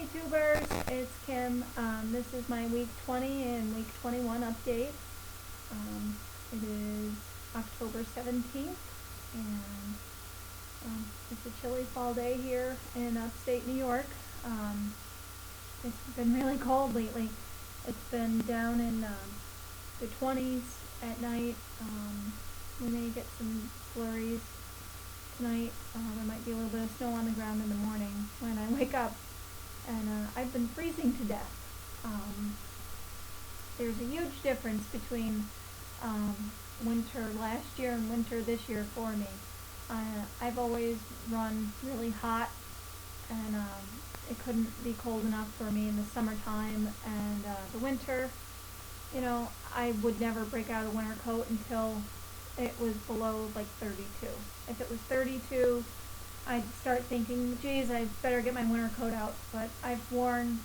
Hey tubers, it's Kim. This is my week 20 and week 21 update. It is October 17th and it's a chilly fall day here in upstate New York. It's been really cold lately. It's been down in the 20s at night. We may get some flurries tonight. There might be a little bit of snow on the ground in the morning when I wake up. And I've been freezing to death. There's a huge difference between winter last year and winter this year for me. I've always run really hot, and it couldn't be cold enough for me in the summertime. And the winter, I would never break out a winter coat until it was below like 32. If it was 32, I'd start thinking, geez, I better get my winter coat out. But I've worn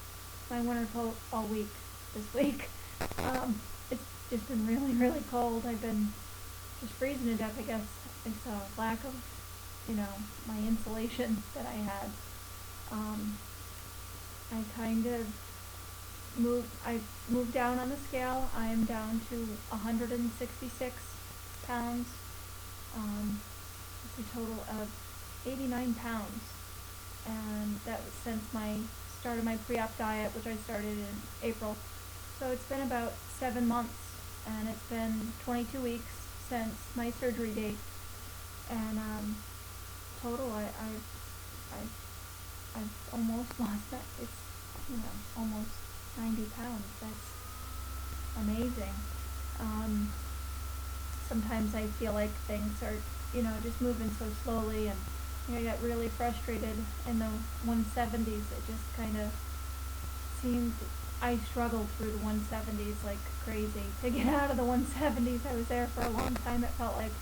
my winter coat all week this week. It's just been really, really cold. I've been just freezing to death, I guess. It's a lack of, my insulation that I had. I kind of I moved down on the scale. I am down to 166 pounds. It's a total of 89 pounds, and that was since my start of my pre-op diet, which I started in April. So it's been about 7 months, and it's been 22 weeks since my surgery date, and total I've almost lost that. It's almost 90 pounds. That's amazing. Sometimes I feel like things are just moving so slowly, and I got really frustrated in the 170s. It just kind of seemed I struggled through the 170s like crazy. To get out of the 170s, I was there for a long time, it felt like.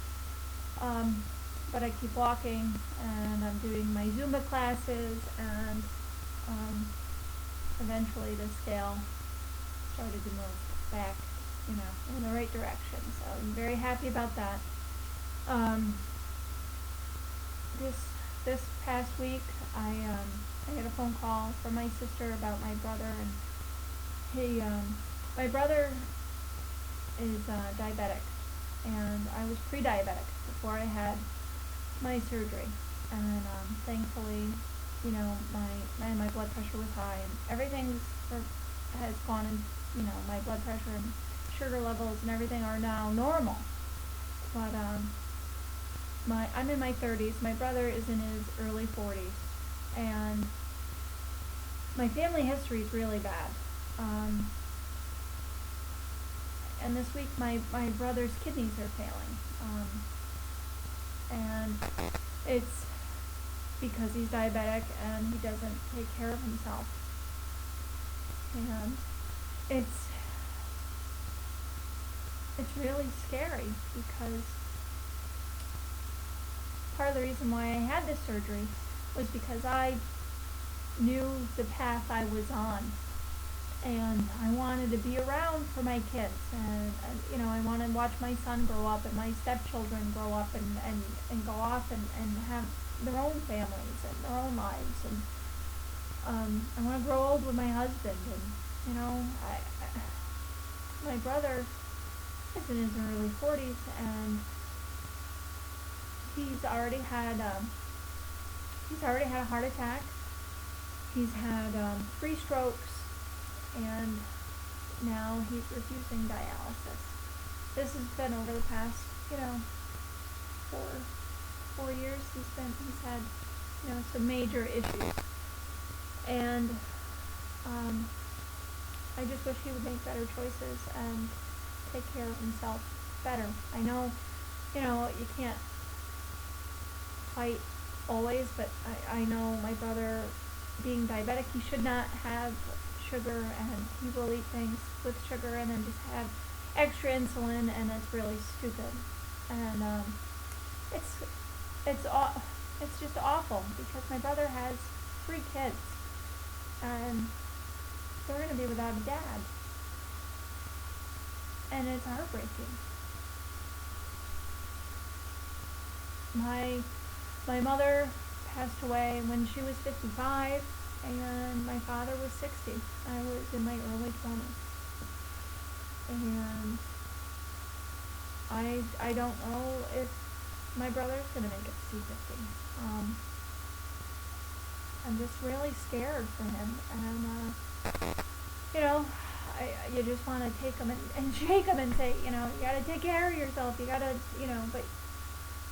But I keep walking, and I'm doing my Zumba classes, and eventually the scale started to move back, in the right direction. So I'm very happy about that. This past week, I got a phone call from my sister about my brother, and my brother is diabetic, and I was pre-diabetic before I had my surgery, and thankfully, my blood pressure was high, and everything has gone, and my blood pressure and sugar levels and everything are now normal, but I'm in my 30s, my brother is in his early 40s, and my family history is really bad. And this week my brother's kidneys are failing. And it's because he's diabetic and he doesn't take care of himself. And it's really scary, because part of the reason why I had this surgery was because I knew the path I was on, and I wanted to be around for my kids, and I want to watch my son grow up and my stepchildren grow up and go off and have their own families and their own lives, and I want to grow old with my husband, and my brother is in his early 40s, and he's already had a heart attack. He's had 3 strokes, and now he's refusing dialysis. This has been over the past, 4 years. He's had, some major issues, and I just wish he would make better choices and take care of himself better. I know, you can't fight always, but I know my brother, being diabetic, he should not have sugar, and he will eat things with sugar and then just have extra insulin, and it's really stupid. And it's just awful, because my brother has 3 kids, and they're going to be without a dad, and it's heartbreaking. My mother passed away when she was 55, and my father was 60. I was in my early 20s, and I don't know if my brother's gonna make it to C50. Um, I'm just really scared for him, and you know, you just want to take him and shake him and say, you know, you gotta take care of yourself. You gotta, you know, but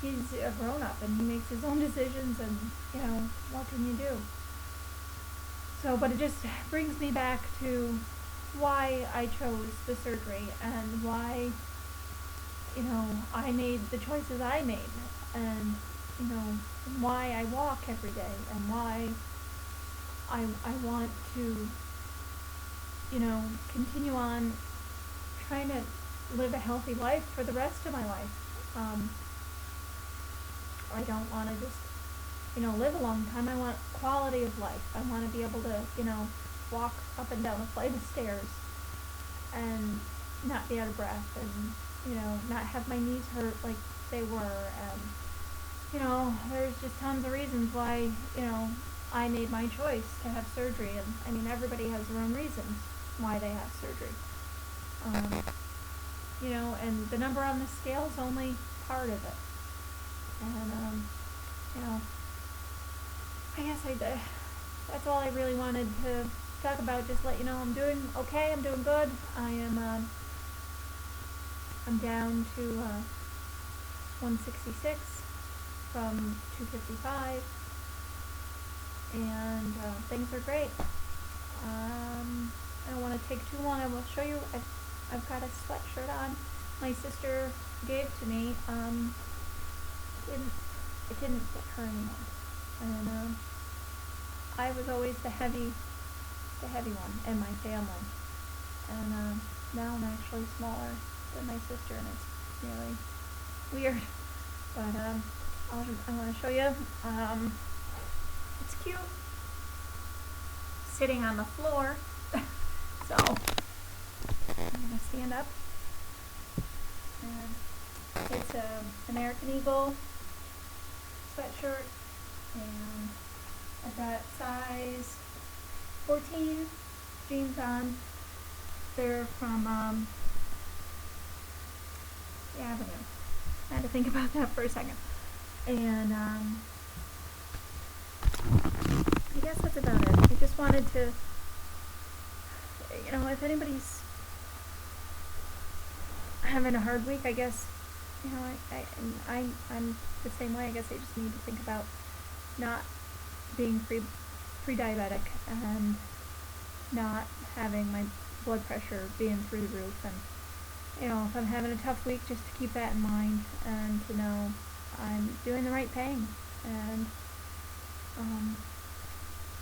he's a grown up and he makes his own decisions, and you know, what can you do? So, but it just brings me back to why I chose the surgery and why, you know, I made the choices I made, and you know, why I walk every day, and why I want to, you know, continue on trying to live a healthy life for the rest of my life. I don't want to just, you know, live a long time. I want quality of life. I want to be able to, you know, walk up and down a flight of stairs and not be out of breath, and, you know, not have my knees hurt like they were. And, you know, there's just tons of reasons why, you know, I made my choice to have surgery. And, I mean, everybody has their own reasons why they have surgery. You know, and the number on the scale is only part of it. And, you know, I guess that's all I really wanted to talk about. Just let you know I'm doing okay. I'm doing good. I'm down to 166 from 255, and things are great. I don't want to take too long. I will show you. I've got a sweatshirt on my sister gave to me. It didn't fit her anymore, and I was always the heavy one in my family, and now I'm actually smaller than my sister, and it's really weird. But I want to show you. It's cute, sitting on the floor. So I'm gonna stand up, and it's a American Eagle sweatshirt, and I've got size 14 jeans on. They're from the Avenue. I had to think about that for a second. And I guess that's about it. I just wanted to, you know, if anybody's having a hard week, I guess, you know, I'm the same way. I guess I just need to think about not being pre-diabetic and not having my blood pressure being through the roof. And, you know, if I'm having a tough week, just to keep that in mind and to know I'm doing the right thing. And I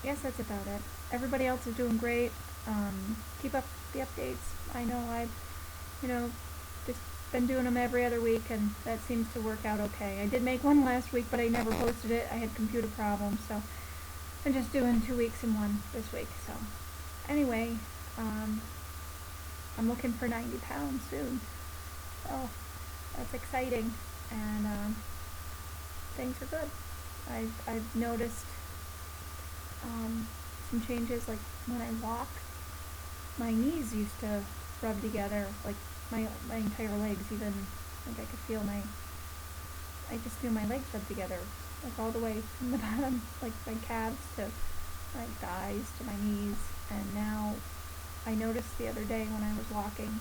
guess that's about it. Everybody else is doing great. Keep up the updates. I know I've, you know, just been doing them every other week, and that seems to work out okay. I did make one last week, but I never posted it. I had computer problems, so I'm just doing 2 weeks in one this week. So anyway, I'm looking for 90 pounds soon, so that's exciting, and things are good. I've noticed some changes, like when I walk, my knees used to rub together, like my entire legs, even, like I could feel I just feel my legs rub together, like all the way from the bottom, like my calves to my thighs to my knees. And now I noticed the other day when I was walking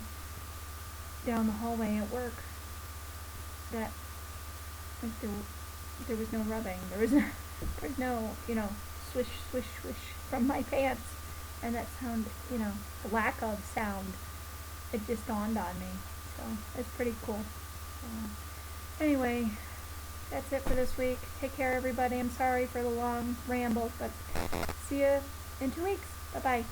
down the hallway at work that, like, there was no rubbing. There's no, you know, swish, swish, swish from my pants. And that sound, you know, the lack of sound, it just dawned on me. So it's pretty cool. Anyway, that's it for this week. Take care, everybody. I'm sorry for the long ramble, but see you in 2 weeks. Bye-bye.